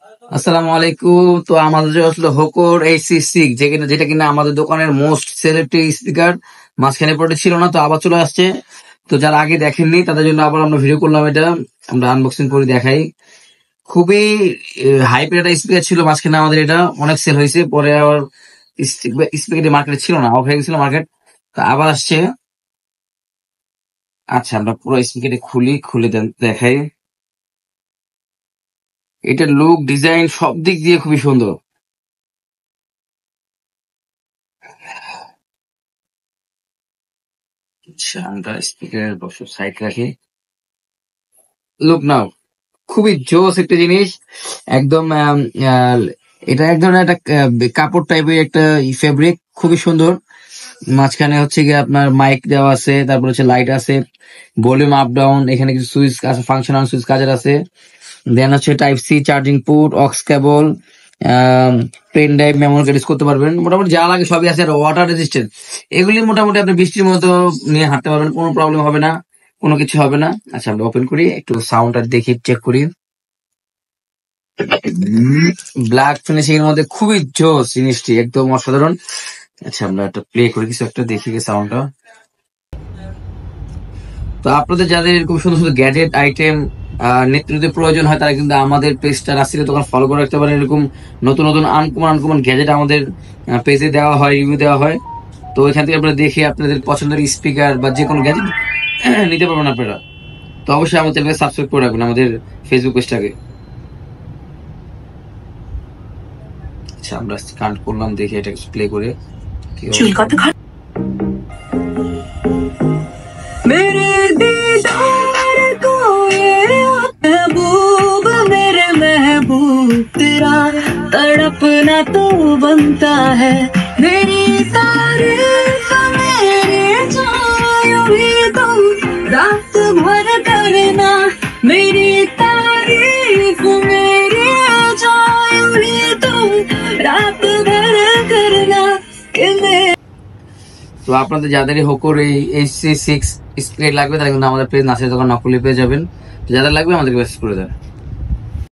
আসসালামু আলাইকুম। তো আমাদের যে আসলে হোকোর HC6 যেটা কিনা আমাদের দোকানের মোস্ট সেলেক্টেড স্পিকার, মাঝখানে পড়ে ছিল না, তো আবার চলে আসছে। তো যারা আগে দেখেননি তাদের জন্য আবার আমরা ভিডিও করলাম, এটা আমরা আনবক্সিং করে দেখাই। খুবই হাইপের একটা স্পিকার ছিল মাঝখানে, আমাদের এটা অনেক সেল হয়েছে, পরে আবার স্পিকারটি মার্কেটে ছিল না, অফ হয়ে গেছিল মার্কেট, তো আবার আসছে। আচ্ছা, আমরা পুরো স্পিকারটি খুলে দেখাই। এটার লুক, ডিজাইন সব দিক দিয়ে খুবই সুন্দর। আচ্ছা, আমরা স্পিকারের বক্স সাইড রাখি। লুক নাও, খুবই জোস একটা জিনিস। একদম এটা এক ধরনের একটা কাপড় টাইপের একটা ফেব্রিক, খুবই সুন্দর। মাঝখানে হচ্ছে গিয়ে আপনার মাইক দেওয়া আছে, তারপর হচ্ছে লাইট আছে, ভলিউম আপ ডাউন, এখানে কিছু সুইচ আছে, ফাংশনাল সুইচ কাজের আছে। দেন হচ্ছে type C charging port, aux cable, pen drive, memory card use করতে পারবেন। মোটামুটি যা লাগে সবই আছে। আর ওয়াটার রেজিস্ট্যান্ট, এগুলি মোটামুটি আপনি বৃষ্টির মতো নিয়ে হাঁটতে পারবেন, কোনো প্রবলেম হবে না, কোনো কিছু হবে না। আচ্ছা, আমরা ওপেন করি, একটু সাউন্ডটা দেখি, চেক করি। ব্ল্যাক ফিনিশিং এর মধ্যে খুবই জোস জিনিসটি, একদম অসাধারণ। আচ্ছা, আমরা একটা প্লে করে কিছু একটা দেখি সাউন্ডটা। তো আপনাদের যাদের এরকম সুন্দর সুন্দর গ্যাজেট আইটেম নিত্য নতুন প্রয়োজন হয়, তারা কিন্তু আমাদের পেজটা নাসিরের দোকান ফলো করে রাখতে পারেন। এরকম নতুন নতুন আনকমন গ্যাজেট আমাদের পেজে দেওয়া হয়, রিভিউ দেওয়া হয়। তো এখান থেকে আপনারা দেখে আপনাদের পছন্দের স্পিকার বা যে কোনো গ্যাজেট নিতে পারবেন আপনারা। তো অবশ্যই আমাদের চ্যানেলকে সাবস্ক্রাইব করে রাখবেন, আমাদের ফেসবুক পেজটাকে। আচ্ছা, আমরা কানেক্ট করলাম, দেখি এটা প্লে করে কি হবে। मेरे दीदार को ये महबूब, मेरे महबूब तेरा तड़पना तो बनता है। मेरी तारीफ मेरी जायो भी तुम रात भर करना। मेरी तारीफ मेरी जायो भी तुम रात भर करना कि তো আপনাদের যাদের হোকোর এই HC6 স্প্রে লাগবে, তারা কিন্তু আমাদের পেজ নাসিরের দোকান নকলি পেয়ে যাবেন। তো যাদের লাগবে আমাদেরকে মেসেজ করে দেন।